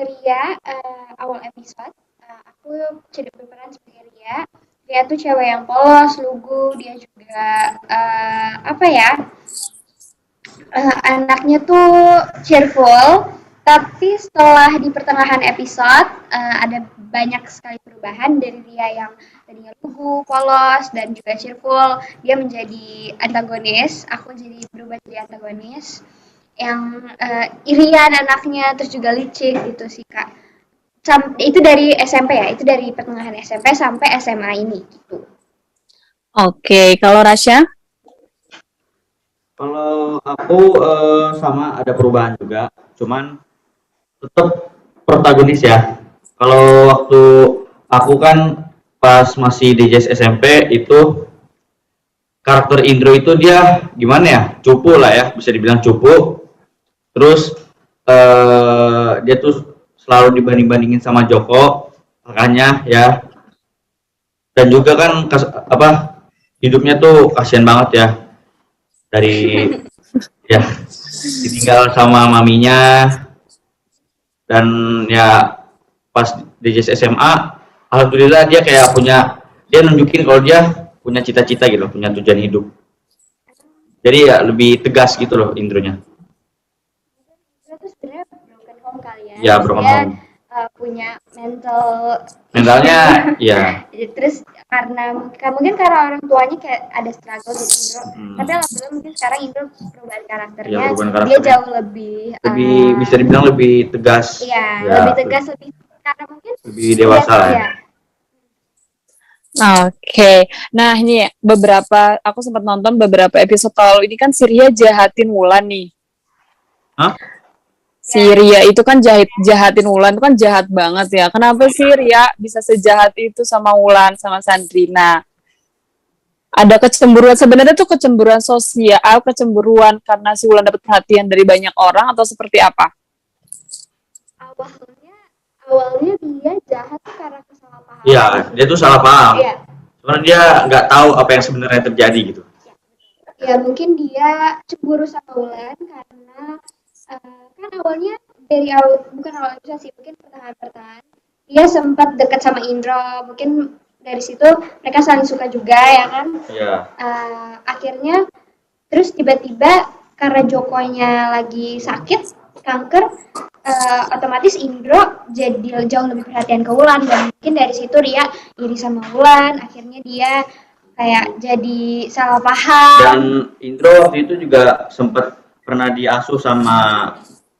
Ria, awal episode, aku jadi berperan sebagai Ria. Ria tuh cewek yang polos, lugu, dia juga apa ya? Anaknya tuh cheerful, tapi setelah di pertengahan episode ada banyak sekali perubahan dari dia yang tadinya lugu, polos, dan juga cheerful. Dia menjadi antagonis, aku jadi berubah jadi antagonis yang irian anaknya, terus juga licik gitu sih kak. Itu dari SMP ya, itu dari pertengahan SMP sampai SMA ini gitu. Oke, kalau Rasya? Kalau aku sama ada perubahan juga, cuman tetap protagonis ya. Kalau waktu aku kan pas masih di JS SMP itu karakter Indro itu dia gimana ya? Cupu lah ya, bisa dibilang cupu. Terus dia tuh selalu dibanding-bandingin sama Joko, makanya ya. Dan juga kan hidupnya tuh kasihan banget ya dari ya ditinggal sama maminya. Dan ya pas di SMA alhamdulillah dia kayak dia nunjukin kalau dia punya cita-cita gitu, punya tujuan hidup. Jadi ya lebih tegas gitu loh intronya. Itu sebenarnya broken home kali ya. Ya broken home. Punya mentalnya ya. Terus mungkin karena orang tuanya kayak ada struggle di Indro, tapi alhamdulillah mungkin sekarang Indro perubahan karakternya, dia jauh lebih bisa dibilang lebih tegas. Iya, ya, lebih tegas, lebih karena mungkin lebih dewasa ya. Oke, nah ini aku sempat nonton beberapa episode lalu ini kan si Ria jahatin Wulan nih. Hah? Si Ria itu kan jahatin Wulan itu kan jahat banget ya. Kenapa sih Ria bisa sejahat itu sama Wulan, sama Sandrina? Ada kecemburuan, sebenarnya tuh kecemburuan sosial, kecemburuan karena si Wulan dapat perhatian dari banyak orang atau seperti apa? Awalnya dia jahat karena kesalahpahaman. Iya, dia tuh salah paham. Iya. Karena dia nggak tahu apa yang sebenarnya terjadi gitu. Ya mungkin dia cemburu sama Wulan karena kan awalnya bukan awal episode sih, mungkin pertengahan dia sempat dekat sama Indro, mungkin dari situ mereka saling suka juga ya kan. Iya. Akhirnya terus tiba-tiba karena Jokonya lagi sakit kanker, otomatis Indro jadi jauh lebih perhatian ke Wulan, dan mungkin dari situ Ria iri sama Wulan, akhirnya dia kayak jadi salah paham. Dan Indro waktu itu juga sempat pernah diasuh sama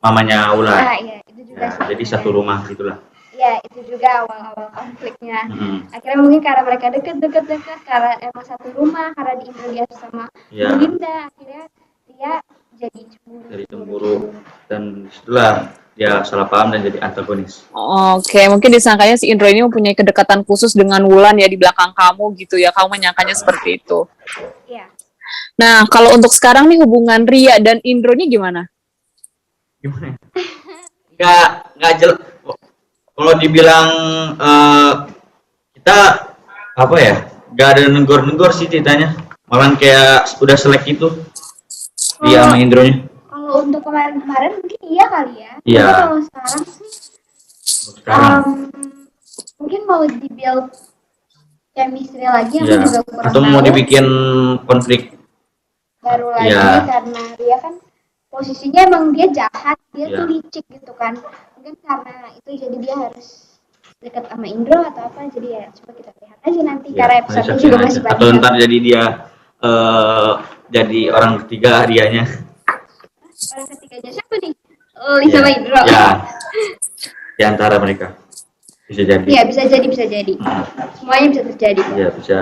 mamanya Wulan. Iya, itu juga. Ya, jadi satu rumah gitulah. Ya, itu juga awal-awal konfliknya. Akhirnya mungkin karena mereka deket, karena emang satu rumah, karena di Indro dia sama Linda, akhirnya dia jadi cemburu. Dan setelah dia salah paham dan jadi antagonis. Oke, mungkin disangkanya si Indro ini mempunyai kedekatan khusus dengan Wulan ya di belakang kamu gitu ya. Kamu menyangkanya seperti itu. Iya. Nah, kalau untuk sekarang nih hubungan Ria dan Indro ini gimana? Gimana? Nggak jelas. Kalau dibilang kita apa ya? Nggak ada nenggor-nenggor sih ceritanya. Malah kayak udah selek gitu. Dia sama Indronya. Kalau untuk kemarin mungkin iya kali ya. Iya. Kalau sekarang sih mungkin mau dibuild chemistry lagi yang juga kurang atau mau dibikin konflik baru lagi karena dia kan posisinya emang dia jahat, dia tuh licik gitu kan. Mungkin karena itu jadi dia harus dekat sama Indro atau apa, jadi ya coba kita lihat aja nanti karena episode juga masih banyak. Atau ntar jadi dia jadi orang ketiga Rianya. Orang ketiganya siapa nih? Lisa sama Indro. Ya. Di antara mereka. Bisa jadi. Iya, bisa jadi. Semuanya bisa terjadi. Iya, bisa.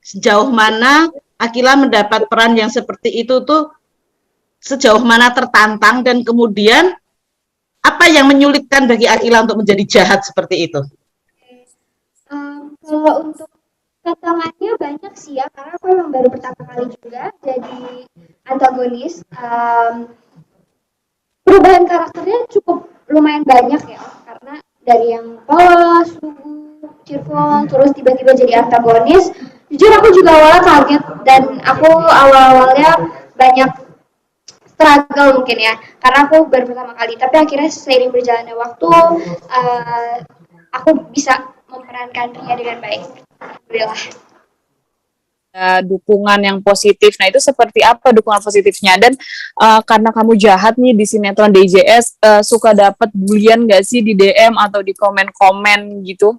Sejauh mana Akila mendapat peran yang seperti itu tuh, sejauh mana tertantang, dan kemudian apa yang menyulitkan bagi Akila untuk menjadi jahat seperti itu? Kalau untuk tantangannya banyak sih ya, karena aku memang baru pertama kali juga jadi antagonis. Perubahan karakternya cukup lumayan banyak ya, karena dari yang polos, lugu, cheerful, terus tiba-tiba jadi antagonis. Jujur aku juga awalnya kaget, dan aku awal-awalnya banyak struggle mungkin ya, karena aku baru pertama kali. Tapi akhirnya seiring berjalannya waktu, aku bisa memerankan Ria dengan baik. Alhamdulillah. Dukungan yang positif. Nah, itu seperti apa dukungan positifnya? Dan karena kamu jahat nih di sinetron DJS, suka dapat bulian nggak sih di DM atau di komen-komen gitu?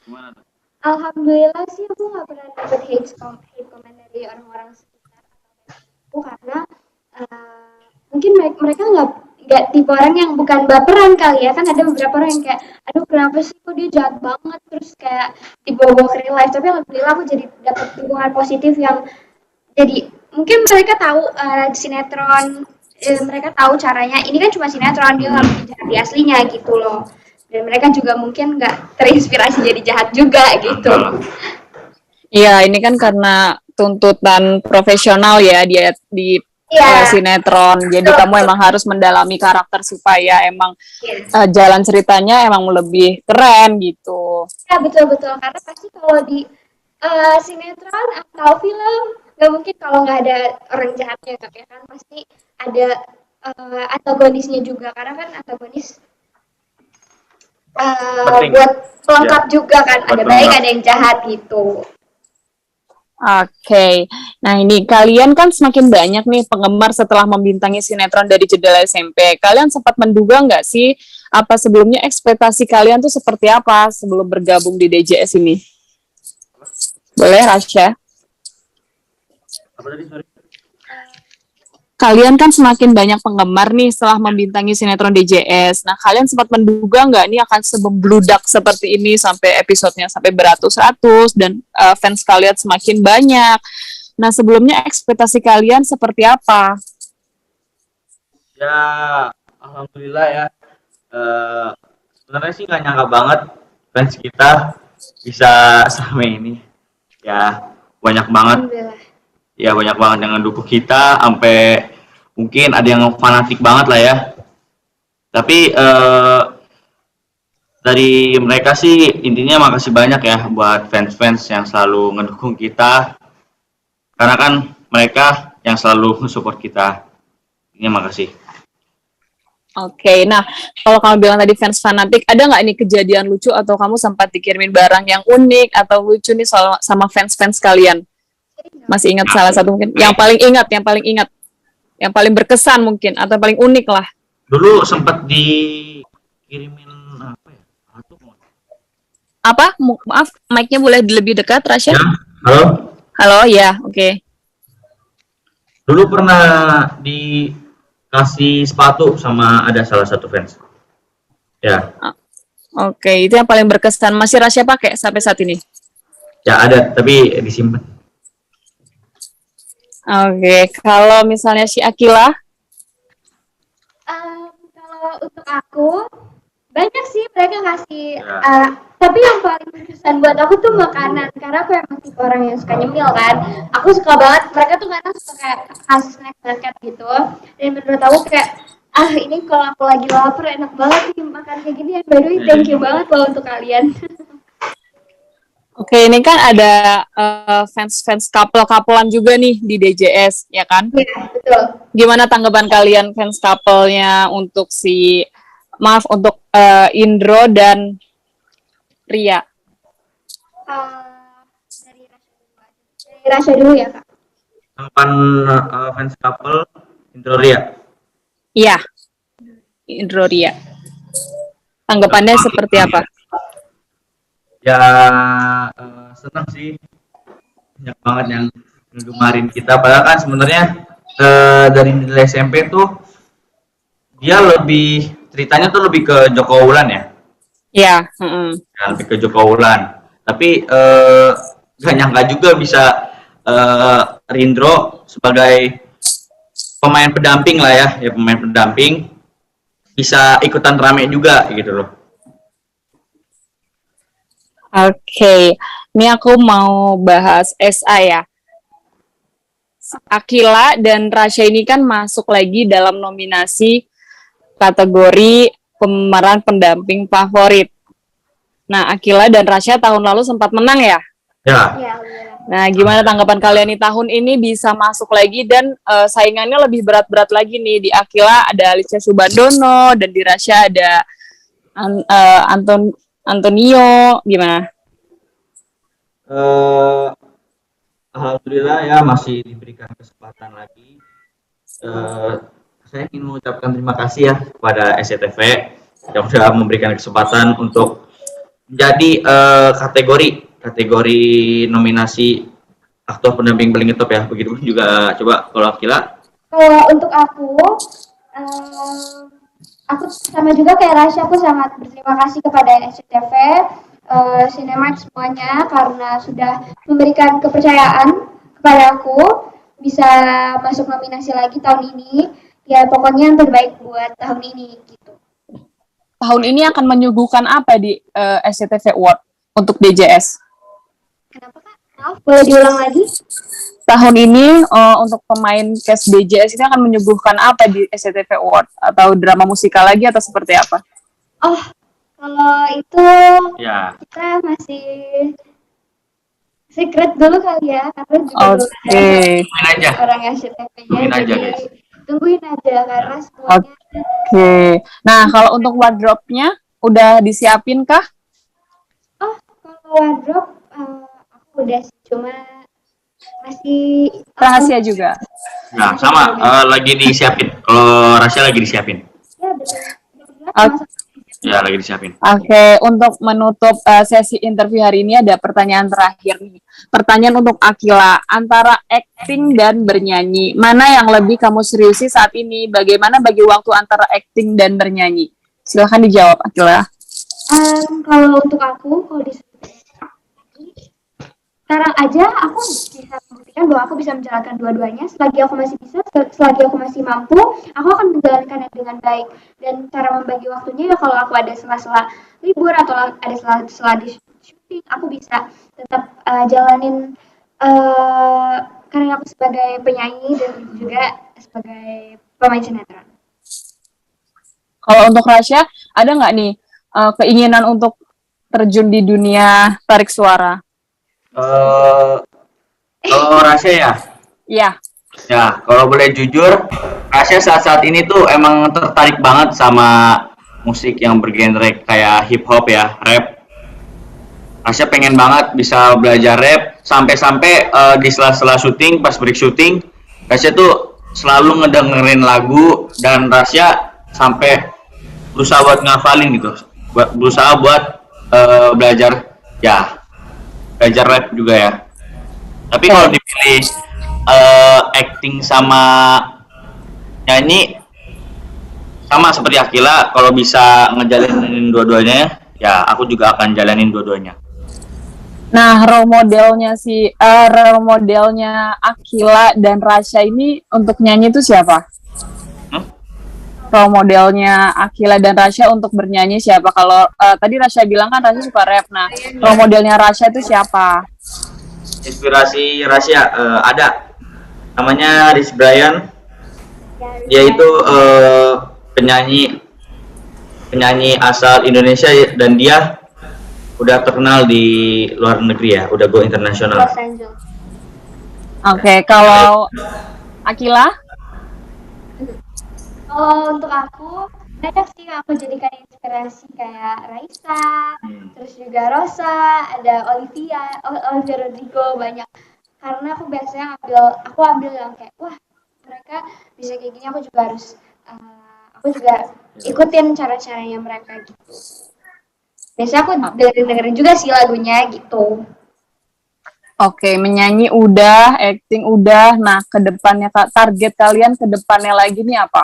Gimana tuh? Alhamdulillah sih aku nggak pernah dapet hate comment dari orang-orang sekitar aku, karena mungkin mereka nggak tipe orang yang bukan baperan kali ya, kan ada beberapa orang yang kayak aduh kenapa sih kok dia jahat banget, terus kayak dibawa ke real life. Tapi alhamdulillah aku jadi dapat dukungan positif yang jadi mungkin mereka tahu sinetron, mereka tahu caranya, ini kan cuma sinetron, dia harus jahat di aslinya gitu loh, dan mereka juga mungkin nggak terinspirasi jadi jahat juga gitu. Iya, ini kan karena tuntutan profesional ya di sinetron. Jadi kamu emang harus mendalami karakter supaya emang jalan ceritanya emang lebih keren gitu. Ya betul, karena pasti kalau di sinetron atau film nggak mungkin kalau nggak ada orang jahatnya ya kan, pasti ada antagonisnya juga, karena kan antagonis buat pelengkap juga kan, ada baik ada yang jahat gitu. Oke. Nah ini kalian kan semakin banyak nih penggemar setelah membintangi sinetron dari Jendela SMP. Kalian sempat menduga nggak sih apa sebelumnya ekspektasi kalian tuh seperti apa sebelum bergabung di DJS ini? Boleh, Rasya? Apa tadi, sorry? Kalian kan semakin banyak penggemar nih setelah membintangi sinetron DJS. Nah, kalian sempat menduga nggak nih akan sebebludak seperti ini sampai episodenya sampai beratus-ratus dan fans kalian semakin banyak. Nah, sebelumnya ekspektasi kalian seperti apa? Ya, alhamdulillah ya. Sebenarnya sih nggak nyangka banget fans kita bisa sampai ini. Ya, banyak banget. Alhamdulillah. Ya, banyak banget yang ngedukung kita, sampai mungkin ada yang fanatik banget lah ya. Tapi dari mereka sih intinya makasih banyak ya buat fans-fans yang selalu ngedukung kita. Karena kan mereka yang selalu nge-support kita. Ini makasih. Oke, nah kalau kamu bilang tadi fans fanatik, ada nggak ini kejadian lucu atau kamu sempat dikirimin barang yang unik atau lucu nih sama fans-fans kalian? Masih ingat salah satu mungkin? Yang paling berkesan mungkin atau paling unik lah. Dulu sempat dikirimin apa ya? Apa? Maaf, mic-nya boleh lebih dekat, Rasya? Ya, halo. Halo, ya, oke. Dulu pernah dikasih sepatu sama ada salah satu fans. Ya. Oke, itu yang paling berkesan. Masih Rasya pakai sampai saat ini? Ya ada, tapi disimpan. Oke, kalau misalnya si Akila? Kalau untuk aku banyak sih mereka ngasih, tapi yang paling berkesan buat aku tuh makanan, karena aku emang tipe orang yang suka nyemil kan. Aku suka banget, mereka tuh kadang suka kayak kasih snack gitu, dan menurut aku kayak ini kalau aku lagi lapar enak banget nih makan kayak gini. By the way, thank you banget loh untuk kalian. Oke, ini kan ada fans-fans couple-couplean juga nih di DJS, ya kan? Iya, betul. Gimana tanggapan kalian fans couple-nya untuk untuk Indro dan Ria? Dari Rasya dulu ya, Kak. Tanggapan fans couple Indro Ria. Iya, Indro Ria. Tanggapannya seperti apa? Ya senang sih, banyak banget yang ngegemarin kita. Padahal kan sebenarnya dari SMP tuh dia ceritanya tuh lebih ke Joko Wulan ya. Iya. Ya, lebih ke Joko Wulan. Tapi gak nyangka juga bisa Rindro sebagai pemain pendamping lah ya pemain pendamping bisa ikutan rame juga gitu loh. Oke, ini aku mau bahas SA ya. Akila dan Rasya ini kan masuk lagi dalam nominasi kategori pemeran pendamping favorit. Nah, Akila dan Rasya tahun lalu sempat menang ya? Ya. Ya, Nah, gimana tanggapan kalian nih tahun ini bisa masuk lagi dan saingannya lebih berat-berat lagi nih. Di Akila ada Alicia Subandono dan di Rasya ada Antonio. Gimana? Eh, Alhamdulillah ya masih diberikan kesempatan lagi. Saya ingin mengucapkan terima kasih ya kepada SCTV yang sudah memberikan kesempatan untuk menjadi kategori nominasi aktor pendamping paling top ya. Begitu juga coba kalau Akila. Kalau untuk aku sama juga kayak Rasya, aku sangat berterima kasih kepada SCTV, Cinemark semuanya karena sudah memberikan kepercayaan kepada aku bisa masuk nominasi lagi tahun ini. Ya pokoknya yang terbaik buat tahun ini gitu. Tahun ini akan menyuguhkan apa di SCTV Award untuk DJS? Kenapa Kak? Maaf, boleh diulang lagi? Tahun ini untuk pemain cast DJS ini akan menyuguhkan apa di SCTV Award? Atau drama musikal lagi atau seperti apa? Oh, kalau itu Ya. kita masih secret dulu kali ya, karena juga belum Oke. ada Tungguin aja. orang SCTV-nya. Tungguin aja, Jadi guys. tungguin aja karena semuanya Oke. Nah, kalau untuk wardrobe-nya udah disiapin kah? oh kalau wardrobe aku udah sih cuma masih Rahasia juga. Nah, sama lagi disiapin. Kalau Rasya lagi disiapin. ya betul. Ya, lagi disiapin. Oke, untuk menutup sesi interview hari ini ada pertanyaan terakhir nih. Pertanyaan untuk Akila, antara acting dan bernyanyi, mana yang lebih kamu seriusi saat ini? Bagaimana bagi waktu antara acting dan bernyanyi? Silahkan dijawab, Akila. Kalau untuk aku, kalau di sekarang aja aku bisa membuktikan bahwa aku bisa menjalankan dua-duanya selagi aku masih bisa, selagi aku masih mampu, aku akan menjalankannya dengan baik. Dan cara membagi waktunya ya kalau aku ada sela-sela libur atau ada sela-sela di syuting, aku bisa tetap jalanin karena aku sebagai penyanyi dan juga sebagai pemain sinetron. Kalau untuk Rasya, ada nggak nih keinginan untuk terjun di dunia tarik suara? Kalau Rasya ya, Iya. ya kalau boleh jujur, Rasya saat ini tuh emang tertarik banget sama musik yang bergenre kayak hip hop ya, rap. Rasya pengen banget bisa belajar rap, sampai-sampai di sela-sela syuting, pas break syuting, Rasya tuh selalu ngedengerin lagu dan Rasya sampai berusaha buat ngafalin gitu, berusaha buat belajar ya. Belajar rap juga ya. Tapi kalau dipilih acting sama nyanyi sama seperti Akila, kalau bisa ngejalanin dua-duanya ya aku juga akan jalanin dua-duanya. Nah, role modelnya Akila dan Rasya ini untuk nyanyi itu siapa? Role modelnya Akila dan Rasya untuk bernyanyi siapa? Kalau tadi Rasya bilang kan Rasya suka rap. Nah, role modelnya Rasya itu siapa? Inspirasi Rasya ada, namanya Rich Brian. Dia itu penyanyi asal Indonesia dan dia udah terkenal di luar negeri ya, udah go internasional. Los Angeles. Oke, kalau Akila? Kalau untuk aku banyak sih yang aku jadikan inspirasi kayak Raisa, terus juga Rosa, ada Olivia Rodrigo, banyak. Karena aku biasanya aku ambil yang kayak wah mereka bisa kayak gini, aku juga ikutin cara-caranya mereka gitu. Biasanya aku dengerin juga sih lagunya gitu. Oke, menyanyi udah, acting udah. Nah, kedepannya target kalian kedepannya lagi nih apa?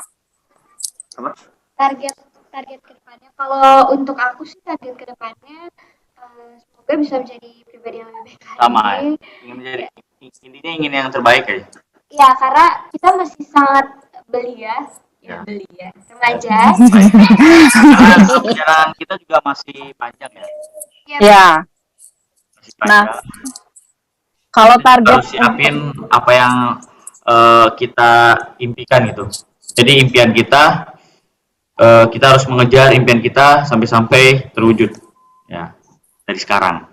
Target kedepannya, kalau untuk aku sih target kedepannya semoga bisa menjadi pribadi yang lebih baik lagi. Sama ya. Intinya ingin yang terbaik aja. Ya, karena kita masih sangat belia, remaja. Karena perjalanan kita juga masih panjang ya. Ya. Masih panjang. Nah, kalau target harus siapin apa yang kita impikan gitu. Jadi impian kita harus mengejar impian kita sampai terwujud ya dari sekarang.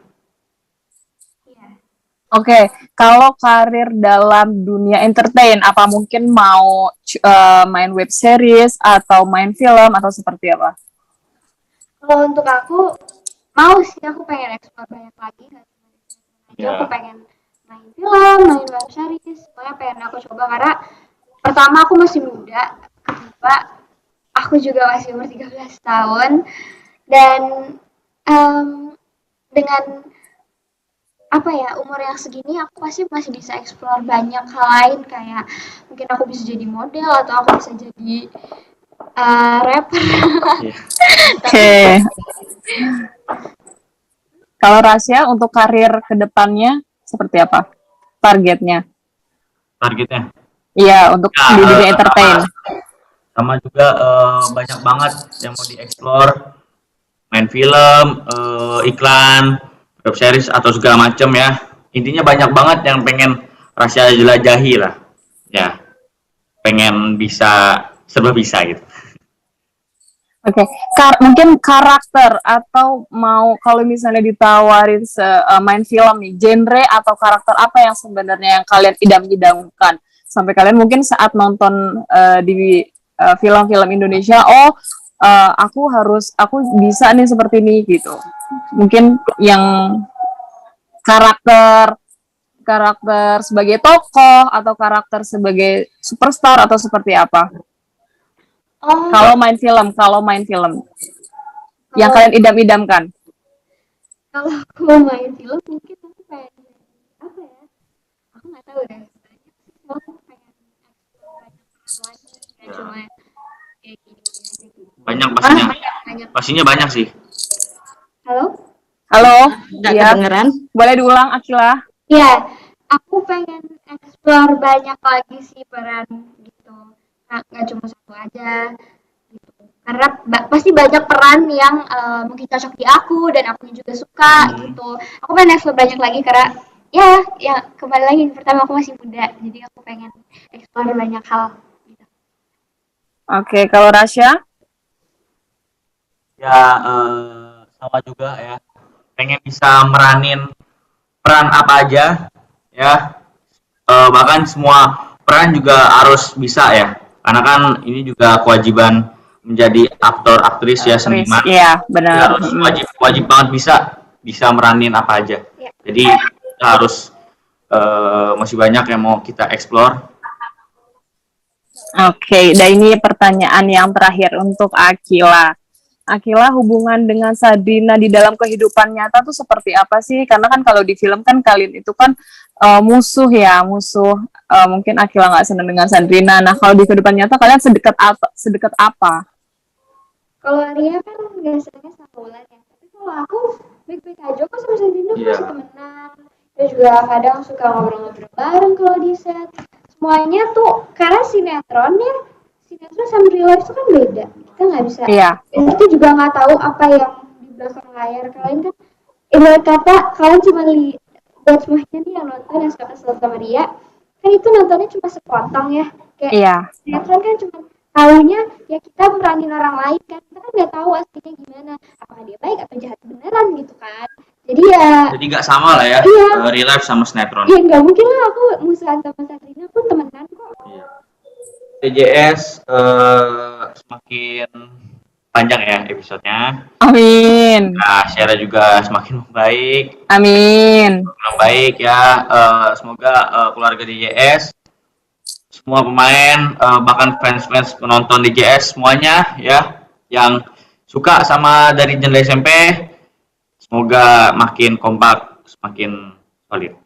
Oke, kalau karir dalam dunia entertain, apa mungkin mau main web series atau main film atau seperti apa? Kalau untuk aku, mau sih aku pengen explore banyak lagi, nggak cuma di sinetron aja. Ya. Aku pengen main film, main web series, semuanya pengen aku coba karena pertama aku masih muda, kedua aku juga masih umur 13 tahun dan dengan apa ya umur yang segini aku pasti masih bisa explore banyak hal lain kayak mungkin aku bisa jadi model atau aku bisa jadi rapper. Iya. Oke. Kalau Rasya untuk karir kedepannya seperti apa? Targetnya? Targetnya. Iya, untuk Ya, di dunia entertain. Sama juga banyak banget yang mau dieksplor, main film, iklan, web series atau segala macam ya. Intinya banyak banget yang pengen Rasya jelajahi lah. Ya, pengen bisa serba bisa gitu. Oke, mungkin karakter atau mau kalau misalnya ditawarin main film nih, genre atau karakter apa yang sebenarnya yang kalian idam-idamkan sampai kalian mungkin saat nonton di film-film Indonesia, aku bisa nih seperti ini gitu. Mungkin yang karakter sebagai tokoh atau karakter sebagai superstar atau seperti apa? Oh, Kalau main film, yang kalian idam-idamkan. kalau aku main film mungkin aku pengen apa ya? Aku nggak tahu deh. Banyak sih. Aku pengen explore banyak peran lagi, nggak cuma kayak gini aja gitu. Banyak pastinya. Banyak. Pastinya banyak sih. Halo? Halo, Nggak iya. kedengeran? Boleh diulang, Akila? Iya, aku pengen explore banyak lagi sih peran gitu. Nggak cuma satu aja gitu. Karena pasti banyak peran yang mungkin cocok di aku dan aku juga suka gitu. Aku pengen explore banyak lagi karena ya kembali lagi pertama aku masih muda, jadi aku pengen explore banyak hal. Gitu. Oke, kalau Rasya? Ya sama juga ya. Pengen bisa meranin peran apa aja ya. Bahkan semua peran juga harus bisa ya. Karena kan ini juga kewajiban menjadi aktor, aktris ya, seniman. Iya, Ya, benar. harus wajib banget bisa meranin apa aja. Ya. Jadi kita harus masih banyak yang mau kita explore. Oke, dan ini pertanyaan yang terakhir untuk Akila. Akila, hubungan dengan Sabrina di dalam kehidupan nyata tuh seperti apa sih? Karena kan kalau di film kan kalian itu kan musuh. Mungkin Akila nggak senang dengan Sabrina. Nah, kalau di kehidupan nyata kalian sedekat apa? Kalau Ria kan nggak senangnya sama Wulan ya. Tapi kalau aku baik-baik aja kok sama Sandrina, aku Iya. masih temenan. Dia juga kadang suka ngobrol-ngobrol bareng kalau di set. Semuanya tuh karena sinetron sama real life itu kan beda. Kita nggak bisa. Iya. Dan kita juga nggak tahu apa yang di belakang layar. Kalian kan ibarat kata kalian cuma buat semuanya nih yang nonton yang suka kesel sama Ria. Kan itu nontonnya cuma sepotong ya. Kayak Iya. sinetron kan cuma tahunya ya kita meranin orang lain kan, kita kan nggak tahu aslinya gimana, apakah dia baik atau jahat beneran gitu kan. Jadi ya Jadi nggak sama lah ya, Iya. real life sama sinetron. ya nggak mungkin lah aku musuhan sama Sabrina, pun temenan kok. Iya. DJS semakin panjang ya episodenya. Amin. Nah, Syara juga semakin membaik, Amin. ya. Semoga keluarga DJS, semua pemain, bahkan fans penonton DJS semuanya ya, yang suka sama dari genre SMP, semoga makin kompak, semakin solid.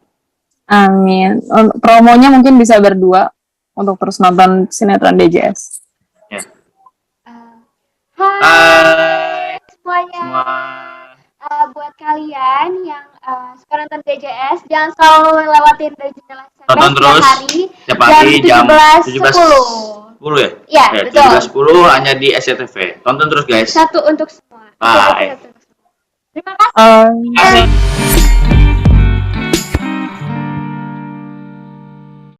Amin. Promonya mungkin bisa berdua untuk terus nonton sinetron DJS. Ya. Hai Hai semuanya. semua. Buat kalian yang suka nonton DJS, jangan selalu lewatin dari jendela SMP Tonton terus setiap tiap hari jam 17.10. 10 ya? Iya, betul. 17.10 hanya di SCTV. Tonton terus guys. Satu untuk semua. Bye. Terima kasih. Um, Terima kasih.